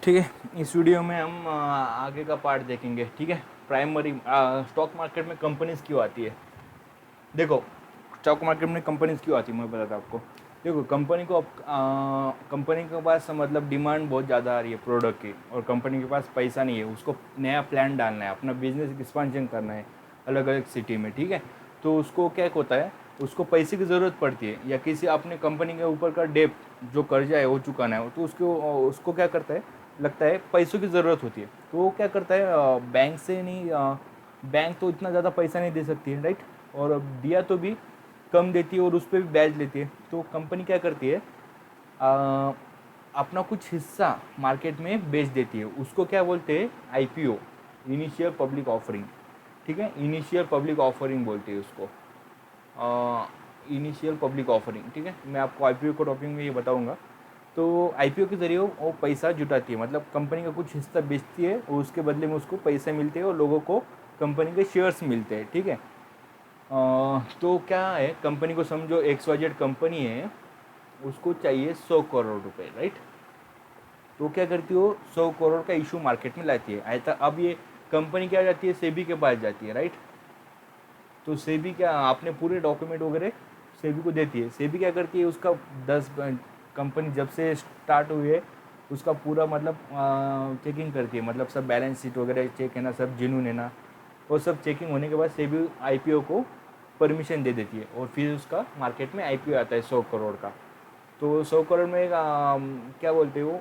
ठीक है, इस वीडियो में हम आगे का पार्ट देखेंगे। ठीक है, प्राइमरी स्टॉक मार्केट में कंपनीज क्यों आती है। देखो, स्टॉक मार्केट में कंपनीज क्यों आती है मैं बताता हूँ आपको। देखो, कंपनी के पास मतलब डिमांड बहुत ज़्यादा आ रही है प्रोडक्ट की, और कंपनी के पास पैसा नहीं है, उसको नया प्लान डालना है, अपना बिजनेस एक्सपांशन करना है अलग अलग सिटी में। ठीक है, तो उसको क्या होता है, उसको पैसे की ज़रूरत पड़ती है, या किसी अपने कंपनी के ऊपर का डेप जो कर्जा है वो चुकाना है, तो उसको उसको क्या करता है, लगता है पैसों की ज़रूरत होती है, तो वो क्या करता है, बैंक से नहीं, बैंक तो इतना ज़्यादा पैसा नहीं दे सकती है, राइट। और अब दिया तो भी कम देती है और उस पर भी ब्याज लेती है, तो कंपनी क्या करती है, आ, अपना कुछ हिस्सा मार्केट में बेच देती है। उसको क्या बोलते हैं, आईपीओ, इनिशियल पब्लिक ऑफरिंग। ठीक है, इनिशियल पब्लिक ऑफरिंग बोलते हैं उसको, इनिशियल पब्लिक ऑफरिंग। ठीक है, मैं आपको आईपीओ को टॉपिक में ये बताऊंगा। तो आईपीओ के जरिए वो पैसा जुटाती है, मतलब कंपनी का कुछ हिस्सा बेचती है और उसके बदले में उसको पैसे मिलते हैं और लोगों को कंपनी के शेयर्स मिलते हैं। ठीक है, तो क्या है, कंपनी को समझो XYZ कंपनी है, उसको चाहिए 100 करोड़ रुपए, राइट। तो क्या करती हो, 100 करोड़ का इशू मार्केट में लाती है। ऐसा अब ये कंपनी क्या जाती है, सेबी के पास जाती है, राइट। तो सेबी क्या, आपने पूरे डॉक्यूमेंट वगैरह सेबी को देती है। सेबी क्या करती है, उसका 10 कंपनी जब से स्टार्ट हुई है उसका पूरा मतलब चेकिंग करती है, मतलब सब बैलेंस शीट वगैरह चेक है ना, सब जेन्युइन है ना, वो सब चेकिंग होने के बाद सेबी आईपीओ को परमिशन दे देती है, और फिर उसका मार्केट में आईपीओ आता है 100 करोड़ का। तो 100 करोड़ में क्या बोलते हो,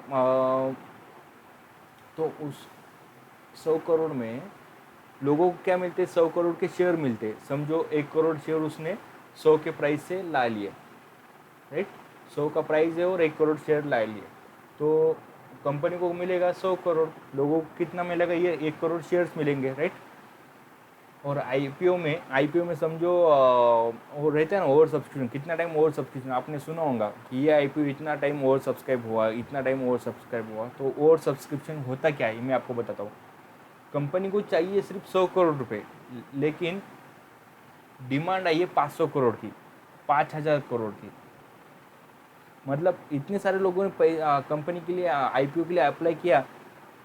तो उस 100 करोड़ में लोगों को क्या मिलते हैं, 100 करोड़ के शेयर मिलते हैं। समझो 1 करोड़ शेयर उसने 100 के प्राइस से ला लिए, राइट। 100 का प्राइस है और 1 करोड़ शेयर ला लिए, तो कंपनी को मिलेगा 100 करोड़। लोगों को कितना मिलेगा, ये 1 करोड़ शेयर्स मिलेंगे, राइट। और आईपीओ में समझो वो रहता है ना ओवर सब्सक्रिप्शन, कितना टाइम ओवर सब्सक्रिप्शन आपने सुना होगा कि ये आईपीओ इतना टाइम ओवर सब्सक्राइब हुआ, इतना टाइम ओवर सब्सक्राइब हुआ। तो ओवर सब्सक्रिप्शन होता क्या है मैं आपको बताता हूँ। कंपनी को चाहिए सिर्फ 100 करोड़ रुपए, लेकिन डिमांड आई है 500 करोड़ की, 5000 करोड़ की। मतलब इतने सारे लोगों ने कंपनी के लिए, आईपीओ के लिए अप्लाई किया।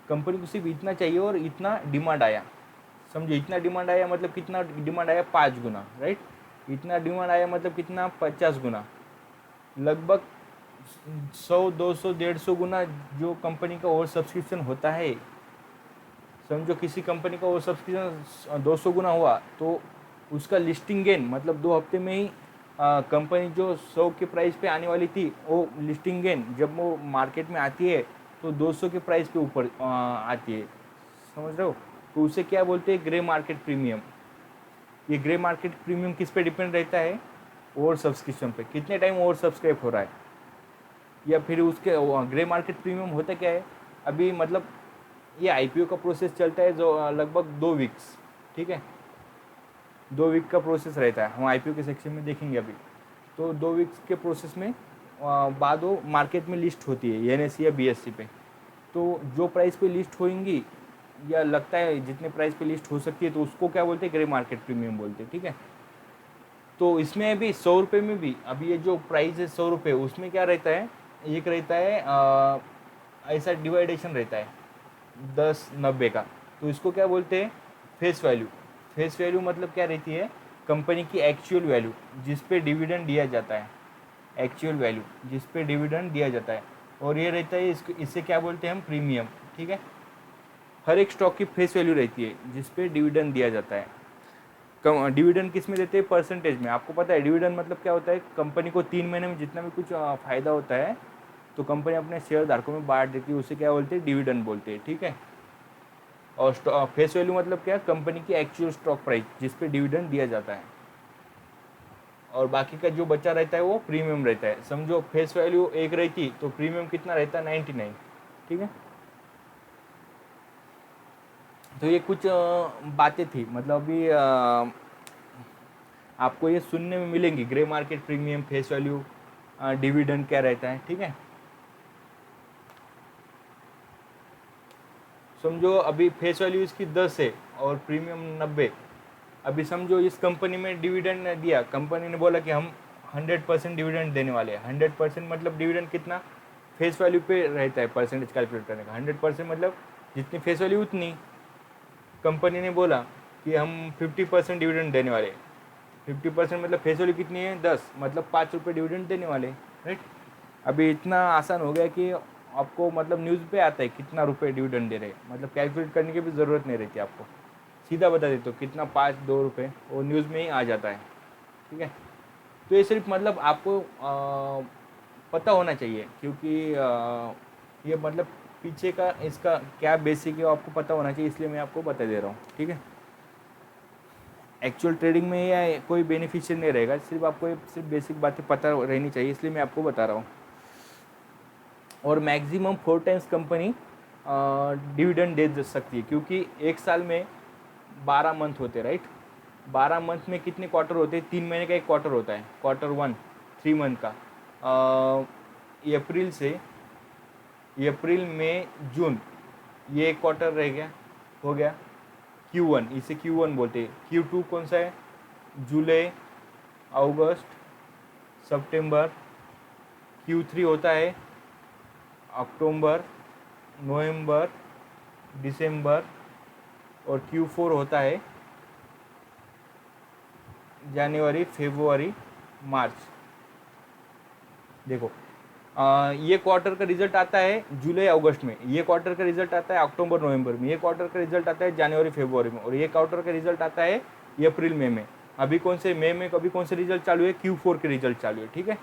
कंपनी को सिर्फ इतना चाहिए और इतना डिमांड आया। समझो, इतना डिमांड आया मतलब कितना डिमांड आया, 5 गुना, राइट। इतना डिमांड आया मतलब कितना, 50 गुना, लगभग 100, 200, 150 गुना जो कंपनी का ओवर सब्सक्रिप्शन होता है। समझो किसी कंपनी का ओवर सब्सक्रिप्शन 200 गुना हुआ, तो उसका लिस्टिंग गेन मतलब 2 हफ्ते में ही कंपनी जो 100 के प्राइस पे आने वाली थी, वो लिस्टिंग गेन जब वो मार्केट में आती है तो 200 के प्राइस पे ऊपर आती है। समझ रहे हो, तो उसे क्या बोलते हैं, ग्रे मार्केट प्रीमियम। ये ग्रे मार्केट प्रीमियम किस पे डिपेंड रहता है, ओवर सब्सक्रिप्शन पे, कितने टाइम ओवर सब्सक्राइब हो रहा है। या फिर उसके ग्रे मार्केट प्रीमियम होता क्या है, अभी मतलब ये आईपीओ का प्रोसेस चलता है जो लगभग 2 वीक्स। ठीक है, 2 वीक का प्रोसेस रहता है, हम आईपीओ के सेक्शन में देखेंगे अभी। तो 2 वीक्स के प्रोसेस में बाद वो मार्केट में लिस्ट होती है एनएससी या बीएससी पे। तो जो प्राइस पे लिस्ट होंगी, या लगता है जितने प्राइस पे लिस्ट हो सकती है, तो उसको क्या बोलते हैं, ग्रे मार्केट प्रीमियम बोलते हैं। ठीक है, तो इसमें भी 100 रुपये में भी, अभी ये जो प्राइस है 100 रुपये, उसमें क्या रहता है, एक रहता है ऐसा डिवाइडेशन रहता है 10-90 का। तो इसको क्या बोलते हैं, फेस वैल्यू। फेस वैल्यू मतलब क्या रहती है, कंपनी की एक्चुअल वैल्यू जिस पे डिविडेंड दिया जाता है, एक्चुअल वैल्यू जिस पे डिविडेंड दिया जाता है। और ये रहता है, इसको इससे क्या बोलते हैं हम, प्रीमियम। ठीक है, हर एक स्टॉक की फेस वैल्यू रहती है जिस पे डिविडेंड दिया जाता है। डिविडेंड किस में देते हैं, परसेंटेज में। आपको पता है डिविडेंड मतलब क्या होता है, कंपनी को 3 महीने में जितना भी कुछ फायदा होता है तो कंपनी अपने शेयर धारकों में बांट देती है, उसे क्या बोलते हैं, डिविडेंड बोलते हैं। ठीक है, और फेस वैल्यू मतलब क्या, कंपनी की एक्चुअल स्टॉक प्राइस जिस पे डिविडेंड दिया जाता है, और बाकी का जो बचा रहता है वो प्रीमियम रहता है। समझो फेस वैल्यू 1 रहती तो प्रीमियम कितना रहता है, 99। ठीक है, तो ये कुछ बातें थी, मतलब अभी आपको ये सुनने में मिलेंगी, grey market premium, face value, dividend क्या रहता है। ठीक है, समझो अभी फेस वैल्यू इसकी 10 है और प्रीमियम 90। अभी समझो इस कंपनी में डिविडेंड ने दिया, कंपनी ने बोला कि हम 100% डिविडेंड देने वाले हैं। 100% मतलब डिविडेंड कितना, फेस वैल्यू पे रहता है परसेंटेज कैलकुलेट करने का। 100% मतलब जितनी फेस वैल्यू उतनी। कंपनी ने बोला कि हम 50% डिविडेंड देने वाले। 50% मतलब फेस वैल्यू कितनी है 10, मतलब 5 रुपये डिविडेंड देने वाले, राइट। अभी इतना आसान हो गया कि आपको मतलब न्यूज़ पे आता है कितना रुपए डिविडेंड दे रहे हैं, मतलब कैलकुलेट करने की भी ज़रूरत नहीं रहती आपको, सीधा बता देते हो कितना 5-2 रुपये, वो न्यूज़ में ही आ जाता है, ठीक है। तो ये सिर्फ मतलब आपको पता होना चाहिए, क्योंकि ये मतलब पीछे का इसका क्या बेसिक है वो आपको पता होना चाहिए, इसलिए मैं आपको बता दे रहा हूँ, ठीक है। एक्चुअल ट्रेडिंग में ये कोई बेनिफिशियल नहीं रहेगा, सिर्फ आपको ये सिर्फ बेसिक बातें पता रहनी चाहिए, इसलिए मैं आपको बता रहा हूँ। और मैक्सिमम 4 टाइम्स कंपनी डिविडेंड दे सकती है, क्योंकि एक साल में 12 मंथ होते, राइट। 12 मंथ में कितने क्वार्टर होते हैं? 3 महीने का एक क्वार्टर होता है, क्वार्टर 1 3 मंथ का। अप्रैल मई जून, ये एक क्वार्टर रह गया, हो गया Q1, इसे Q1 बोलते हैं। Q2 कौन सा है? जुलाई, अगस्त, सितंबर। Q3 होता है अक्टूबर, नवंबर, दिसंबर। और Q4 होता है जनवरी, फरवरी, मार्च। देखो ये क्वार्टर का रिजल्ट आता है जुलाई अगस्त में, ये क्वार्टर का रिजल्ट आता है अक्टूबर नवंबर में, ये क्वार्टर का रिजल्ट आता है जनवरी फरवरी में, और ये क्वार्टर का रिजल्ट आता है अप्रैल मई में। अभी कौन से मई में कभी कौन से रिजल्ट चालू है? Q4 के रिजल्ट चालू है, ठीक है।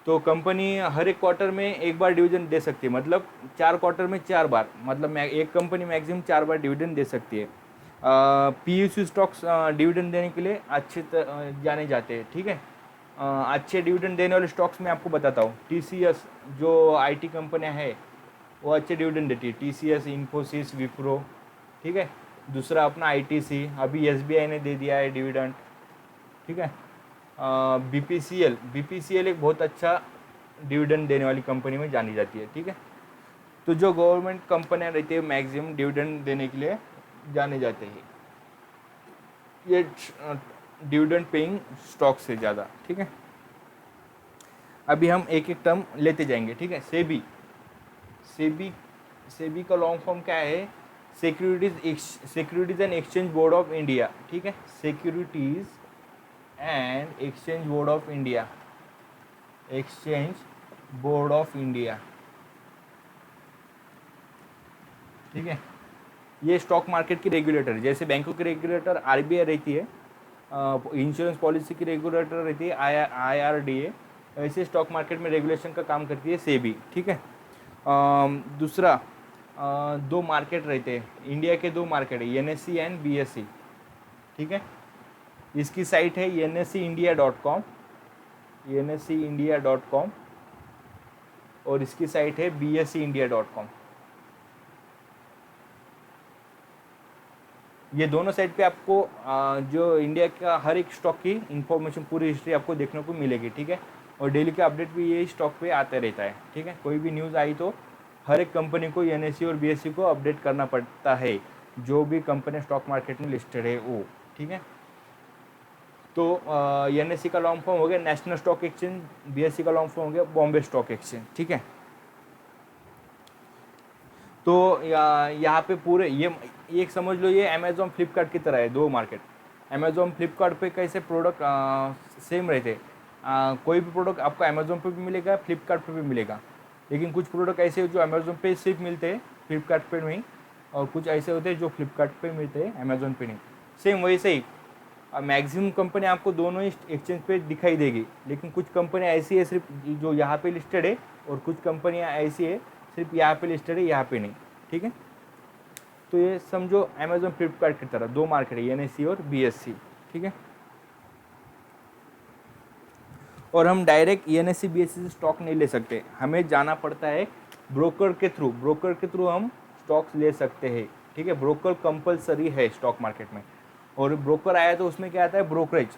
तो कंपनी हर एक क्वार्टर में एक बार डिविडेंड दे सकती है, मतलब 4 क्वार्टर में 4 बार, मतलब एक कंपनी मैक्सिमम 4 बार डिविडेंड दे सकती है। PSU स्टॉक्स डिविडेंड देने के लिए अच्छे जाने जाते हैं, ठीक है। अच्छे डिविडेंड देने वाले स्टॉक्स मैं आपको बताता हूँ। TCS जो IT कंपनियाँ है वो अच्छे डिविडेंड देती है, TCS, इन्फोसिस, विप्रो, ठीक है। दूसरा अपना ITC, अभी SBI ने दे दिया है डिविडेंड, ठीक है। BPCL एक बहुत अच्छा डिविडेंड देने वाली कंपनी में जानी जाती है, ठीक है। तो जो गवर्नमेंट कंपनियां रहती है मैक्सिमम डिविडेंड देने के लिए जाने जाते हैं ये डिविडेंड पेइंग स्टॉक से ज़्यादा, ठीक है। अभी हम एक एक टर्म लेते जाएंगे, ठीक है। सेबी का लॉन्ग फॉर्म क्या है? Securities and exchange board of India, ठीक है। Securities and exchange board of India, exchange board of India, ठीक है। ये स्टॉक मार्केट की रेगुलेटर है, जैसे बैंकों की रेगुलेटर RBI रहती है, इंश्योरेंस पॉलिसी की रेगुलेटर रहती है IRDA, ऐसे स्टॉक मार्केट में रेगुलेशन का काम करती है सेबी, ठीक है। दूसरा 2 मार्केट रहते हैं इंडिया के, 2 मार्केट है NSE एंड BSE, ठीक है। इसकी साइट है NSEindia.com, NSEindia.com, और इसकी साइट है BSEindia.com। ये दोनों साइट पे आपको जो इंडिया का हर एक स्टॉक की इंफॉर्मेशन, पूरी हिस्ट्री आपको देखने को मिलेगी, ठीक है। और डेली का अपडेट भी ये स्टॉक पे आता रहता है, ठीक है। कोई भी न्यूज़ आई तो हर एक कंपनी को NSE और BSE को अपडेट करना पड़ता है, जो भी कंपनी स्टॉक मार्केट में लिस्टेड है वो, ठीक है। तो NSE का लॉन्ग फॉर्म हो गया नेशनल स्टॉक एक्सचेंज, BSE का लॉन्ग फॉर्म हो गया बॉम्बे स्टॉक एक्सचेंज, ठीक है। तो यहाँ पे पूरे ये एक समझ लो, ये अमेजोन फ्लिपकार्ट की तरह है, 2 मार्केट। अमेजोन फ्लिपकार्ट पे कैसे प्रोडक्ट सेम रहते, कोई भी प्रोडक्ट आपको अमेजोन पे भी मिलेगा, फ्लिपकार्ट पे भी मिलेगा, लेकिन कुछ प्रोडक्ट ऐसे जो अमेजोन पे सिर्फ मिलते हैं, फ्लिपकार्ट पे नहीं, और कुछ ऐसे होते हैं जो फ्लिपकार्ट पे मिलते हैं, अमेजोन पे नहीं। सेम वैसे ही मैक्सिमम कंपनी आपको दोनों ही एक्सचेंज पे दिखाई देगी, लेकिन कुछ कंपनियाँ ऐसी है सिर्फ जो यहाँ पे लिस्टेड है, और कुछ कंपनियाँ ऐसी है सिर्फ यहाँ पे लिस्टेड है, यहाँ पे नहीं, ठीक है। तो ये समझो अमेजोन फ्लिपकार्ट की तरह 2 मार्केट है, NSE और BSE, ठीक है। और हम डायरेक्ट NSE BSE से स्टॉक नहीं ले सकते, हमें जाना पड़ता है ब्रोकर के थ्रू हम स्टॉक्स ले सकते हैं, ठीक है। ब्रोकर कंपलसरी है स्टॉक मार्केट में, और ब्रोकर आया तो उसमें क्या आता है? ब्रोकरेज।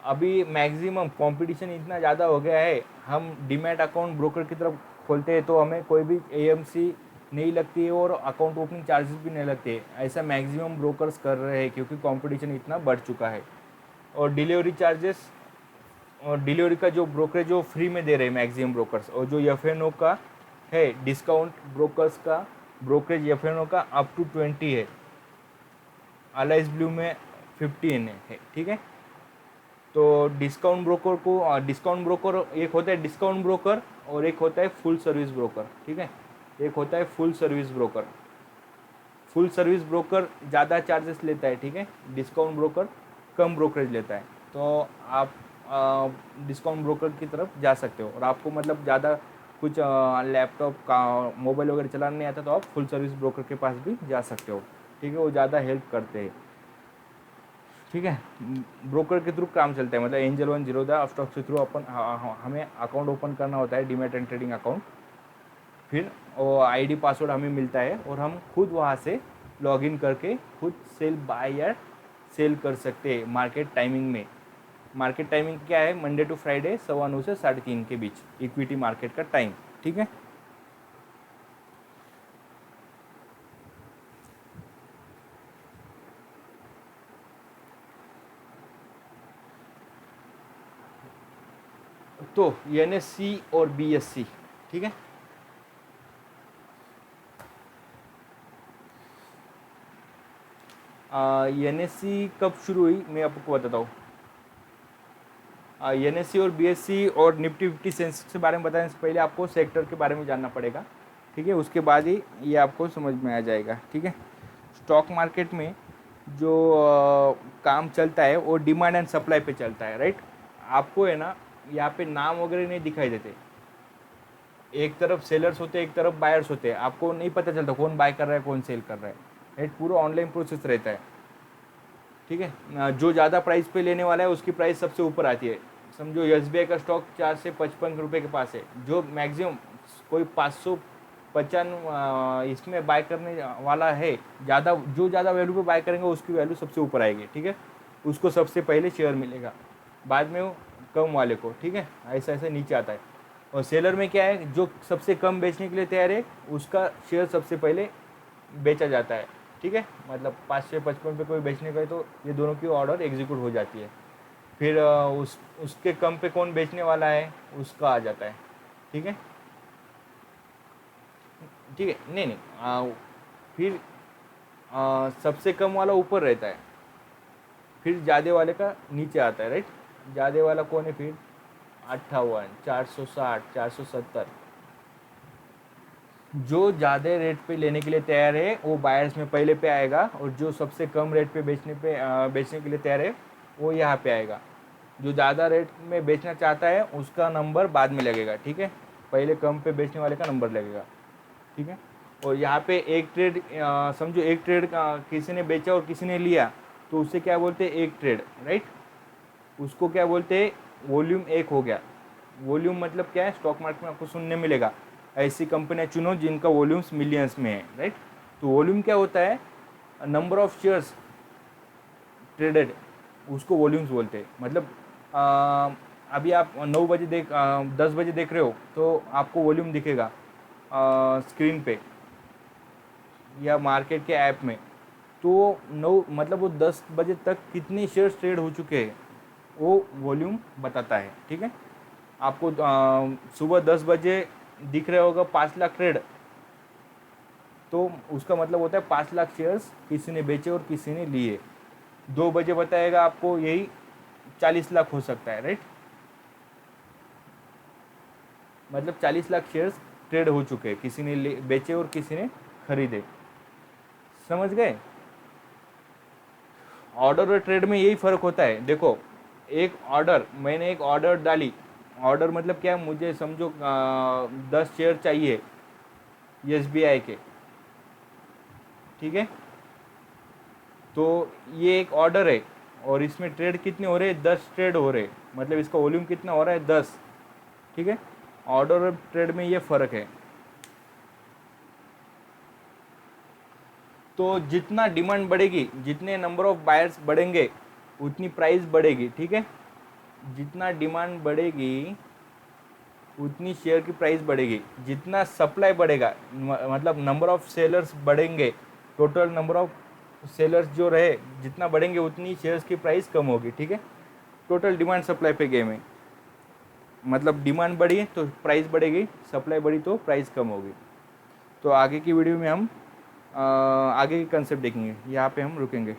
अभी मैक्सिमम कंपटीशन इतना ज़्यादा हो गया है, हम डीमैट अकाउंट ब्रोकर की तरफ खोलते हैं तो हमें कोई भी AMC नहीं लगती है, और अकाउंट ओपनिंग चार्जेस भी नहीं लगते। ऐसा मैक्सिमम ब्रोकर्स कर रहे हैं, क्योंकि कंपटीशन इतना बढ़ चुका है। और डिलीवरी चार्जेस और डिलीवरी का जो ब्रोकरेज जो फ्री में दे रहे हैं मैक्सिमम ब्रोकर्स, और जो एफ का है डिस्काउंट ब्रोकर्स का ब्रोकरेज एफ का अप टू 20 है, अलाइस ब्लू में 15 है, ठीक है। तो डिस्काउंट ब्रोकर को डिस्काउंट ब्रोकर एक होता है डिस्काउंट ब्रोकर और एक होता है फुल सर्विस ब्रोकर, ठीक है। एक होता है full service broker. Full service broker ज़्यादा चार्जेस लेता है, ठीक है। डिस्काउंट ब्रोकर कम ब्रोकरेज लेता है। तो आप डिस्काउंट ब्रोकर की तरफ जा सकते हो, और आपको मतलब ज़्यादा कुछ लैपटॉप का मोबाइल वगैरह चलाना नहीं आता तो आप फुल सर्विस ब्रोकर के पास भी जा सकते हो, ठीक है। वो ज़्यादा हेल्प करते हैं, ठीक है। ब्रोकर के थ्रू काम चलता है, मतलब एंजल वन जीरोधा स्टॉक के थ्रू अपन हमें अकाउंट ओपन करना होता है, डीमैट एंड ट्रेडिंग अकाउंट। फिर वो आईडी पासवर्ड हमें मिलता है और हम खुद वहाँ से लॉगिन करके खुद सेल बाय या सेल कर सकते हैं मार्केट टाइमिंग में। मार्केट टाइमिंग क्या है? मंडे टू फ्राइडे 9:15 से 3:30 के बीच इक्विटी मार्केट का टाइम, ठीक है। तो एनएससी और बीएससी, ठीक है। एनएससी कब शुरू हुई मैं आपको बताता हूँ। एनएससी और बीएससी और निफ्टी 50 सेंसेक्स के बारे में बताने से पहले आपको सेक्टर के बारे में जानना पड़ेगा, ठीक है। उसके बाद ही ये आपको समझ में आ जाएगा, ठीक है। स्टॉक मार्केट में जो काम चलता है वो डिमांड एंड सप्लाई पे चलता है, राइट। आपको है ना यहाँ पे नाम वगैरह नहीं दिखाई देते, एक तरफ सेलर्स होते हैं एक तरफ बायर्स होते हैं, आपको नहीं पता चलता कौन बाय कर रहा है कौन सेल कर रहा है, राइट। पूरा ऑनलाइन प्रोसेस रहता है, ठीक है। जो ज़्यादा प्राइस पे लेने वाला है उसकी प्राइस सबसे ऊपर आती है। समझो एसबीआई का स्टॉक 4 से 55 रुपये के पास है, जो मैक्सिमम कोई 555 इसमें बाय करने वाला है, ज़्यादा जो ज़्यादा वैल्यू पे बाय करेंगे उसकी वैल्यू सबसे ऊपर आएगी, ठीक है। उसको सबसे पहले शेयर मिलेगा, बाद में वो कम वाले को, ठीक है। ऐसा ऐसा नीचे आता है। और सेलर में क्या है, जो सबसे कम बेचने के लिए तैयार है उसका शेयर सबसे पहले बेचा जाता है, ठीक है। मतलब 5 से 55 पे कोई बेचने का है तो ये दोनों की ऑर्डर एग्जीक्यूट हो जाती है। फिर उसके कम पे कौन बेचने वाला है उसका आ जाता है, ठीक है। ठीक है, नहीं नहीं फिर सबसे कम वाला ऊपर रहता है, फिर ज़्यादा वाले का नीचे आता है, राइट। ज़्यादा वाला कौन है फिर? 58, 460, 470। जो ज़्यादा रेट पे लेने के लिए तैयार है वो बायर्स में पहले पे आएगा, और जो सबसे कम रेट पे बेचने के लिए तैयार है वो यहाँ पे आएगा। जो ज़्यादा रेट में बेचना चाहता है उसका नंबर बाद में लगेगा, ठीक है। पहले कम पे बेचने वाले का नंबर लगेगा, ठीक है। और यहाँ पे एक ट्रेड समझो, एक ट्रेड किसी ने बेचा और किसी ने लिया तो उससे क्या बोलते हैं? एक ट्रेड, राइट। उसको क्या बोलते हैं? वॉल्यूम एक हो गया। वॉल्यूम मतलब क्या है? स्टॉक मार्केट में आपको सुनने मिलेगा ऐसी कंपनियां चुनो जिनका वॉल्यूम्स मिलियंस में है, राइट। तो वॉल्यूम क्या होता है? नंबर ऑफ शेयर्स ट्रेडेड, उसको वॉल्यूम्स बोलते हैं। मतलब अभी आप 9 बजे 10 बजे देख रहे हो तो आपको वॉल्यूम दिखेगा स्क्रीन पे या मार्केट के ऐप में। तो 9 मतलब वो 10 बजे तक कितने शेयर्स ट्रेड हो चुके हैं वो वॉल्यूम बताता है, ठीक है। आपको सुबह 10 बजे दिख रहे होगा 5 लाख ट्रेड, तो उसका मतलब होता है 5 लाख शेयर्स किसी ने बेचे और किसी ने लिए। 2 बजे बताएगा आपको यही 40 लाख हो सकता है, राइट। मतलब 40 लाख शेयर्स ट्रेड हो चुके हैं, किसी ने बेचे और किसी ने खरीदे। समझ गए? ऑर्डर और ट्रेड में यही फ़र्क होता है। देखो, मैंने एक ऑर्डर डाली, ऑर्डर मतलब क्या? मुझे समझो 10 शेयर चाहिए एसबीआई के, ठीक है। तो ये एक ऑर्डर है और इसमें ट्रेड कितने हो रहे हैं? 10 ट्रेड हो रहे, मतलब इसका वॉल्यूम कितना हो रहा है? 10, ठीक है। ऑर्डर और ट्रेड में ये फ़र्क है। तो जितना डिमांड बढ़ेगी, जितने नंबर ऑफ बायर्स बढ़ेंगे उतनी प्राइस बढ़ेगी, ठीक है। जितना डिमांड बढ़ेगी उतनी शेयर की प्राइस बढ़ेगी। जितना सप्लाई बढ़ेगा, मतलब नंबर ऑफ सेलर्स बढ़ेंगे, टोटल नंबर ऑफ सेलर्स जो रहे जितना बढ़ेंगे उतनी शेयर्स की प्राइस कम होगी, ठीक है। टोटल डिमांड सप्लाई पे गेम है। मतलब डिमांड बढ़ी तो प्राइस बढ़ेगी, सप्लाई बढ़ी तो प्राइस कम होगी। तो आगे की वीडियो में हम आगे के कंसेप्ट देखेंगे, यहाँ पे हम रुकेंगे।